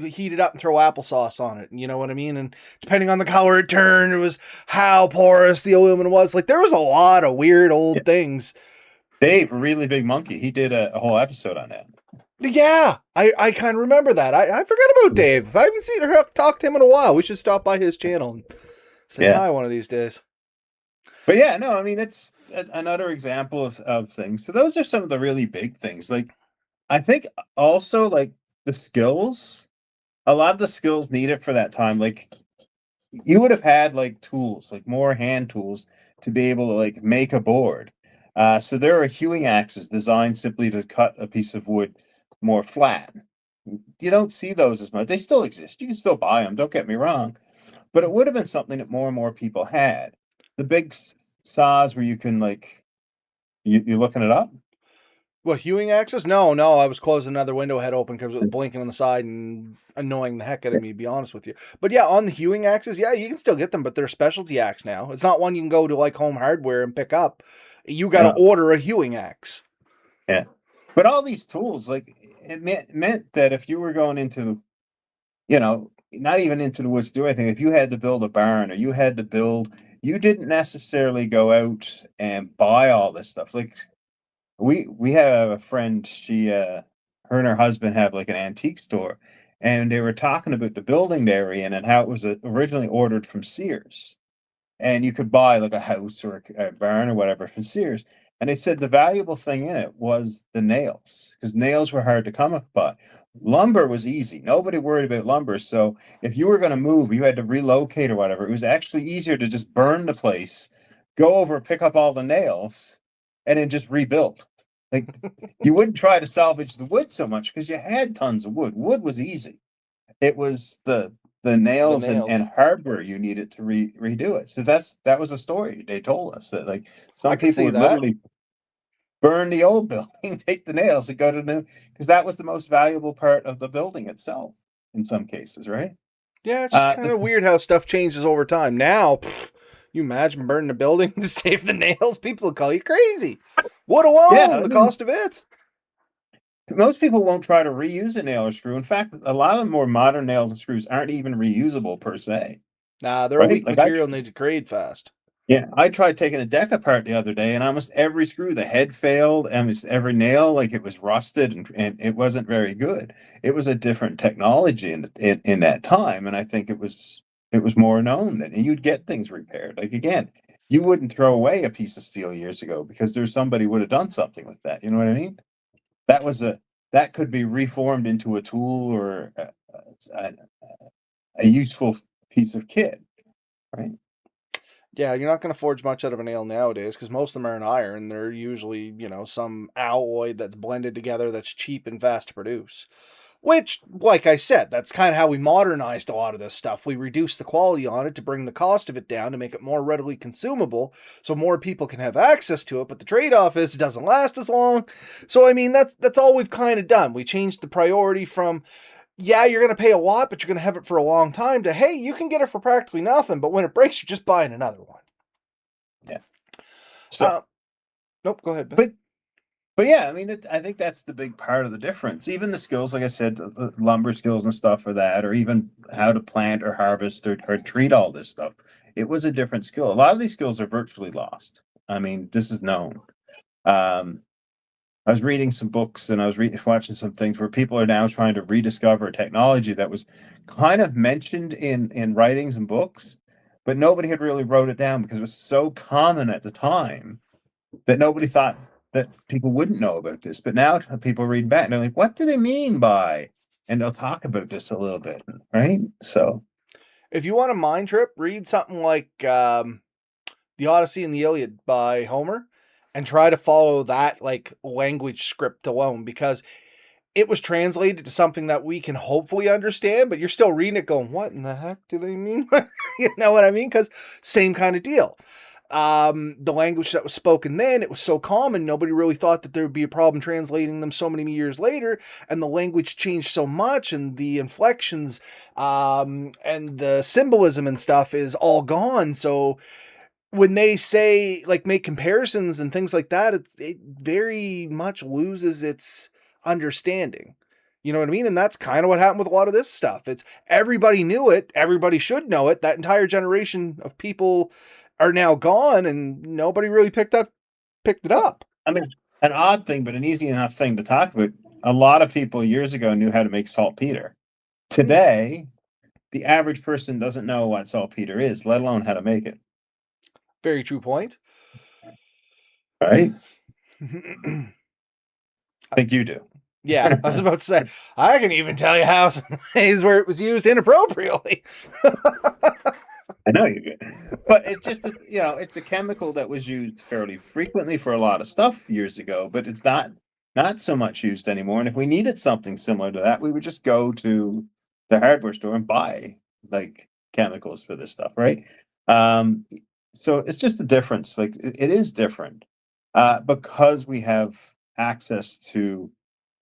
heat it up and throw applesauce on it. You know what I mean? And depending on the color it turned, it was how porous the aluminum was. Like there was a lot of weird Yeah. old things. Dave, a really big monkey, he did a whole episode on that. Yeah, I kind of remember that. I forgot about Dave. I haven't seen or talked to him in a while. We should stop by his channel and say Yeah. hi one of these days. But yeah, no, I mean, it's another example of things. So those are some of the really big things. Like, I think also like the skills, a lot of the skills needed for that time, like you would have had like tools, like more hand tools to be able to like make a board. So there are hewing axes designed simply to cut a piece of wood more flat. You don't see those as much. They still exist. You can still buy them. Don't get me wrong, but it would have been something that more and more people had. The big saws where you can like you're looking it up. What, hewing axes? No, no, I was closing another window head open because it was blinking on the side and annoying the heck out of me, to be honest with you. But yeah, on the hewing axes, yeah, you can still get them, but they're specialty axe now. It's not one you can go to like Home Hardware and pick up. You got to Yeah. order a hewing axe. Yeah. But all these tools, like it meant that if you were going into, not even into the woods to do anything, if you had to build a barn or you had to build, you didn't necessarily go out and buy all this stuff. Like we had a friend, her and her husband have like an antique store, and they were talking about the building they were in and how it was originally ordered from Sears, and you could buy like a house or a barn or whatever from Sears. And they said the valuable thing in it was the nails, because nails were hard to come by. Lumber was easy. Nobody worried about lumber. So if you were going to move, you had to relocate or whatever. It was actually easier to just burn the place, go over, pick up all the nails, and then just rebuild. Like you wouldn't try to salvage the wood so much because you had tons of wood. Wood was easy. It was the The nails nails. and hardware you needed to redo it. So that was a story they told us, that like I some could people see would that. literally burn the old building, take the nails and go to the new, because that was the most valuable part of the building itself in some cases, right? Yeah, it's just kind The of weird how stuff changes over time. Now, you imagine burning a building to save the nails? People will call you crazy. Wood Yeah, alone, I the mean, cost of it. most people won't try to reuse a nail or screw. In fact, a lot of the more modern nails and screws aren't even reusable per se, Nah, they're a right? weak Like I material and they degrade fast. Yeah, I tried taking a deck apart the other day, and almost every screw, the head failed, and almost every nail, like it was rusted, and it wasn't very good. It was a different technology in that time, and I think it was more known that and you'd get things repaired. Like again, you wouldn't throw away a piece of steel years ago because there's somebody would have done something with that. You know what I mean? That was a that could be reformed into a tool or a, a useful piece of kit, right? Yeah, you're not going to forge much out of a nail nowadays because most of them are in iron. They're usually, some alloy that's blended together that's cheap and fast to produce. Which, like I said, that's kind of how we modernized a lot of this stuff. We reduced the quality on it to bring the cost of it down to make it more readily consumable so more people can have access to it. But the trade-off is it doesn't last as long. So I mean that's all we've kind of done. We changed the priority from, yeah, you're going to pay a lot, but you're going to have it for a long time, to, hey, you can get it for practically nothing, but when it breaks, you're just buying another one. Yeah. So, Uh, nope, go ahead, Ben. but But yeah, I mean, I think that's the big part of the difference. Even the skills, like I said, the lumber skills and stuff for that, or even how to plant or harvest or treat all this stuff, it was a different skill. A lot of these skills are virtually lost. I mean, this is known. Um, I was reading some books and I was watching some things where people are now trying to rediscover technology that was kind of mentioned in writings and books, but nobody had really wrote it down because it was so common at the time that nobody thought that people wouldn't know about this. But now people read back and they're like, what do they mean by? And they'll talk about this a little bit, right? So, If you want a mind trip, read something like The Odyssey and the Iliad by Homer and try to follow that like language script alone because it was translated to something that we can hopefully understand, but you're still reading it going, what in the heck do they mean? You know what I mean? Because same kind of deal. The language that was spoken then, it was so common, nobody really thought that there would be a problem translating them so many years later, and the language changed so much, and the inflections, and the symbolism and stuff is all gone. So when they say like make comparisons and things like that, it very much loses its understanding. You know what I mean? And that's kind of what happened with a lot of this stuff. It's everybody knew it, everybody should know it. That entire generation of people are now gone, and nobody really picked it up. I mean, an odd thing, but an easy enough thing to talk about. A lot of people years ago knew how to make saltpeter. Mm, Today, the average person doesn't know what saltpeter is, let alone how to make it. very true point. Right? I think you do. Yeah, I was about to say, I can even tell you how some ways where it was used inappropriately. I know you get, but it's just that, it's a chemical that was used fairly frequently for a lot of stuff years ago, but it's not so much used anymore. And if we needed something similar to that, we would just go to the hardware store and buy like chemicals for this stuff, right? Um, so it's just a difference. Like it is different because we have access to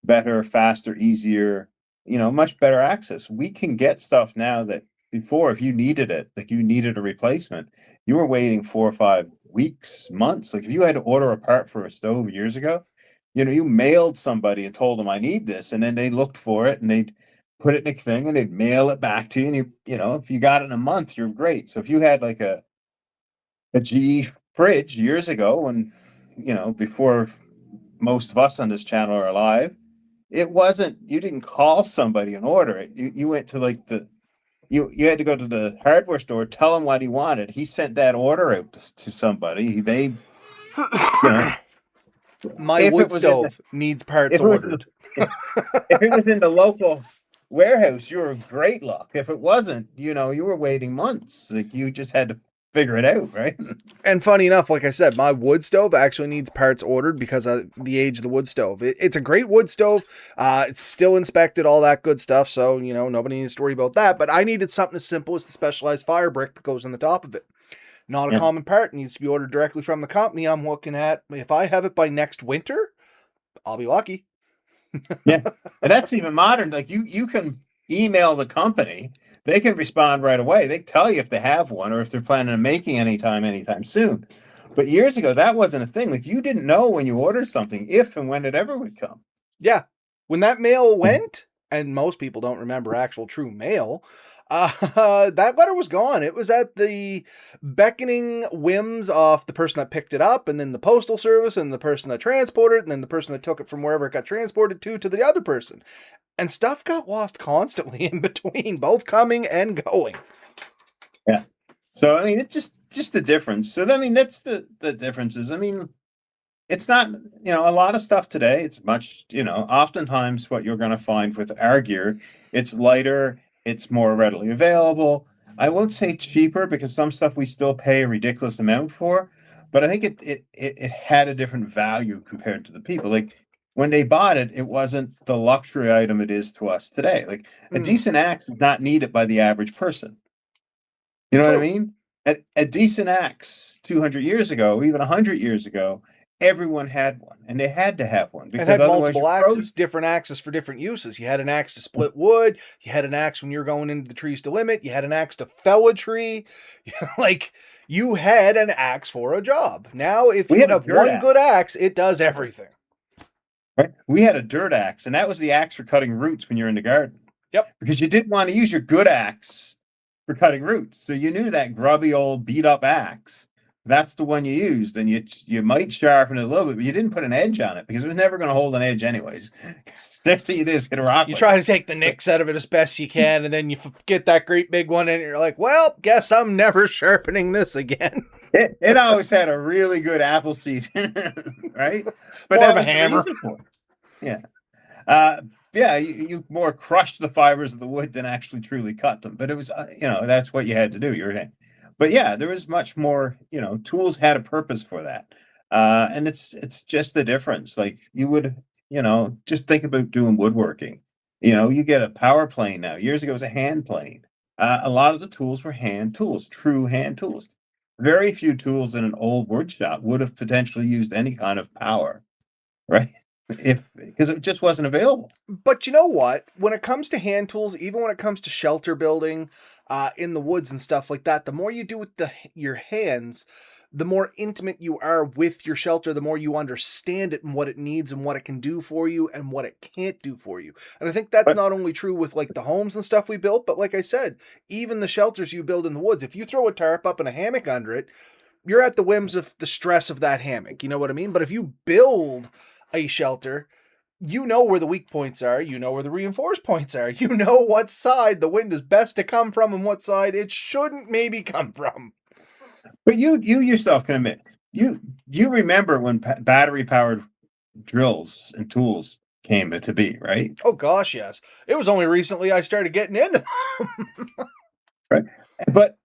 better, faster, easier, much better access. We can get stuff now that before, if you needed it, like you needed a replacement, you were waiting 4 or 5 weeks, months. Like if you had to order a part for a stove years ago, you mailed somebody and told them I need this, and then they looked for it and they'd put it in a thing and they'd mail it back to you. And if you got it in a month, you're great. So if you had like a GE fridge years ago, when before most of us on this channel are alive, it wasn't, you didn't call somebody and order it. You went to like you had to go to the hardware store, tell him what he wanted. He sent that order out to somebody. They, you know, My if it wood was in the stove needs parts if it was in ordered. the if it was in the local warehouse, you were great luck. If it wasn't, you were waiting months. Like you just had to figure it out, right? And funny enough, like I said, my wood stove actually needs parts ordered because of the age of the wood stove. It's a great wood stove. It's still inspected, all that good stuff. So, nobody needs to worry about that. But I needed something as simple as the specialized fire brick that goes on the top of it. Not a Yeah. common part. It needs to be ordered directly from the company. I'm looking at, if I have it by next winter, I'll be lucky. Yeah. And that's even modern. Like you can email the company, they can respond right away. They tell you if they have one or if they're planning on making anytime soon. But years ago, that wasn't a thing. Like you didn't know when you ordered something if and when it ever would come. Yeah. When that mail went, and most people don't remember actual true mail, that letter was gone. It was at the beckoning whims of the person that picked it up, and then the postal service, and the person that transported it, and then the person that took it from wherever it got transported to the other person. And stuff got lost constantly in between, both coming and going. Yeah. So I mean, it's just the difference. So I mean, that's the differences. I mean, it's not, a lot of stuff today. It's much, oftentimes what you're going to find with our gear, it's lighter, it's more readily available. I won't say cheaper because some stuff we still pay a ridiculous amount for, but I think it had a different value compared to the people. Like when they bought it, it wasn't the luxury item it is to us today. Like a decent axe is not needed by the average person. You know what I True. mean? A decent axe 200 years ago, even 100 years ago, everyone had one, and they had to have one And because had otherwise multiple you're frozen. axes, different axes for different uses. You had an axe to split wood. You had an axe when you're going into the trees to limit. You had an axe to fell a tree. Like, you had an axe for a job. Now, if We you had a have dirt one good axe, axe, it does everything. right? We had a dirt axe, and that was the axe for cutting roots when you're in the garden Yep. because you didn't want to use your good axe for cutting roots. So you knew that grubby old beat up axe. That's the one you used, and you might sharpen it a little bit, but you didn't put an edge on it because it was never going to hold an edge anyways. Next thing you did is hit a rock You with try it. to take the nicks out of it as best you can, and then you get that great big one, and you're like, well, guess I'm never sharpening this again. It always had a really good apple seed, right? But More that of a was the hammer. reason for it. Yeah. Uh, yeah, you more crushed the fibers of the wood than actually truly cut them. But it was, that's what you had to do. But yeah, there was much more. Tools had a purpose for that, and it's just the difference. Like you would, just think about doing woodworking. You get a power plane now. Years ago, it was a hand plane. A lot of the tools were hand tools, true hand tools. Very few tools in an old wood shop would have potentially used any kind of power, right? If because it just wasn't available. But you know what? When it comes to hand tools, even when it comes to shelter building, in the woods and stuff like that, the more you do with your hands, the more intimate you are with your shelter, the more you understand it and what it needs and what it can do for you and what it can't do for you. And I think that's But not only true with like the homes and stuff we built, but like I said, even the shelters you build in the woods. If you throw a tarp up and a hammock under it, you're at the whims of the stress of that hammock. You know what I mean? But if you build a shelter, you know where the weak points are, you know where the reinforced points are, you know what side the wind is best to come from and what side it shouldn't maybe come from. you yourself can admit you remember when battery powered drills and tools came to be, right? Oh gosh, yes. It was only recently I started getting into Right. But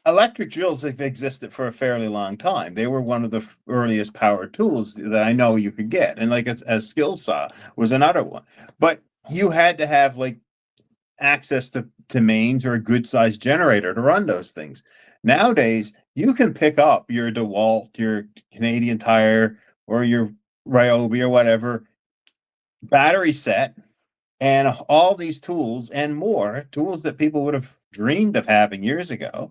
electric drills have existed for a fairly long time. They were one of the earliest power tools that I know you could get, and like as skill saw was another one. But you had to have like access to mains or a good sized generator to run those things. Nowadays, you can pick up your DeWalt, your Canadian Tire, or your Ryobi or whatever battery set, and all these tools and more tools that people would have dreamed of having years ago,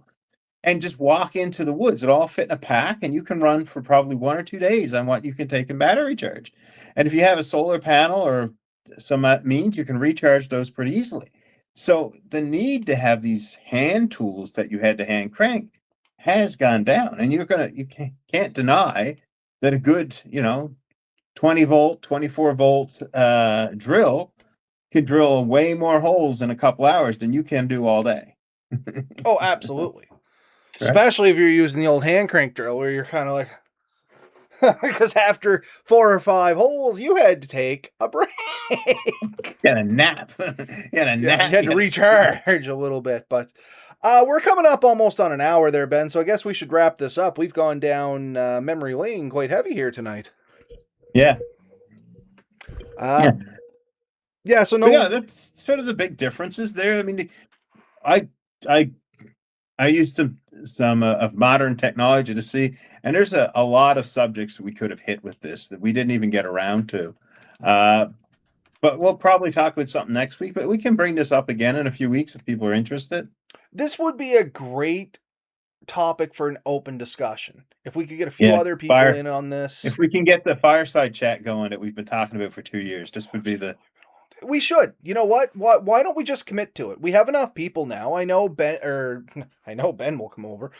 and just walk into the woods. It all fit in a pack, and you can run for probably 1 or 2 days on what you can take in battery charge. And if you have a solar panel or some means, you can recharge those pretty easily. So the need to have these hand tools that you had to hand crank has gone down, and you can't deny that a good 20 volt, 24 volt drill could drill way more holes in a couple hours than you can do all day. Oh, absolutely. Right. Especially if you're using the old hand crank drill, where you're kind of like, because after 4 or 5 holes, you had to take a break. Get a nap. Yeah, you had to recharge a little bit, but we're coming up almost on an hour there, Ben. So I guess we should wrap this up. We've gone down memory lane quite heavy here tonight. Yeah. Yeah. So no. But yeah, that's sort of the big differences there. I mean, I used some of modern technology to see, and there's a lot of subjects we could have hit with this that we didn't even get around to. But we'll probably talk about something next week. But we can bring this up again in a few weeks if people are interested. This would be a great topic for an open discussion. If we could get a few other people in on this. If we can get the fireside chat going that we've been talking about for 2 years, this would be the... We should. You know what? Why don't we just commit to it? We have enough people now. I know Ben will come over.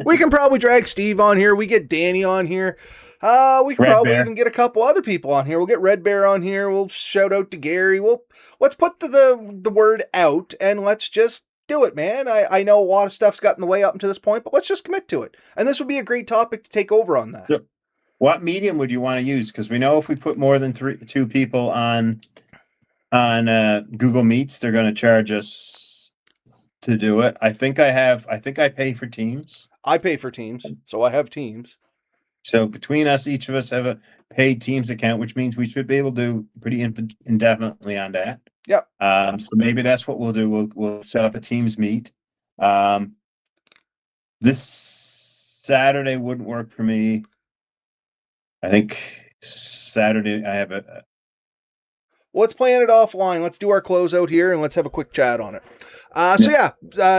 We can probably drag Steve on here. We get Danny on here. We can probably even get a couple other people on here. We'll get Red Bear on here. We'll shout out to Gary. Let's put the word out and let's just do it, man. I know a lot of stuff's gotten in the way up until this point, but let's just commit to it. And this would be a great topic to take over on that. Yep. What medium would you want to use? Because we know if we put more than 2 people on Google Meets, they're going to charge us to do it. I think I pay for Teams. I pay for Teams, so I have Teams. So between us, each of us have a paid Teams account, which means we should be able to do pretty indefinitely on that. Yep. So maybe that's what we'll do. We'll set up a Teams meet. This Saturday wouldn't work for me. I think Saturday I have a... Well, let's plan it offline. Let's do our closeout here and let's have a quick chat on it.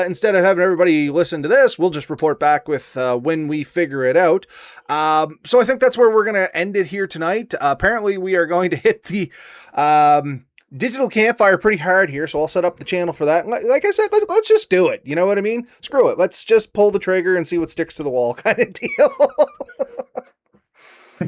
Instead of having everybody listen to this, we'll just report back with when we figure it out. So I think that's where we're going to end it here tonight. Apparently, we are going to hit the digital campfire pretty hard here, so I'll set up the channel for that. Like I said, let's just do it. You know what I mean? Screw it. Let's just pull the trigger and see what sticks to the wall kind of deal.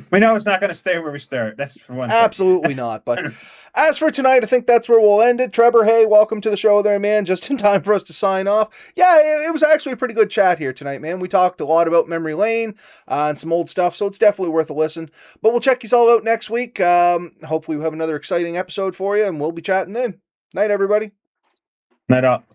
We know it's not going to stay where we start. That's for one thing. Absolutely not. But as for tonight, I think that's where we'll end it. Trevor, hey, welcome to the show there, man. Just in time for us to sign off. Yeah, it was actually a pretty good chat here tonight, man. We talked a lot about memory lane and some old stuff, so it's definitely worth a listen. But we'll check you all out next week. Hopefully we'll have another exciting episode for you, and we'll be chatting then. Night, everybody. Night up.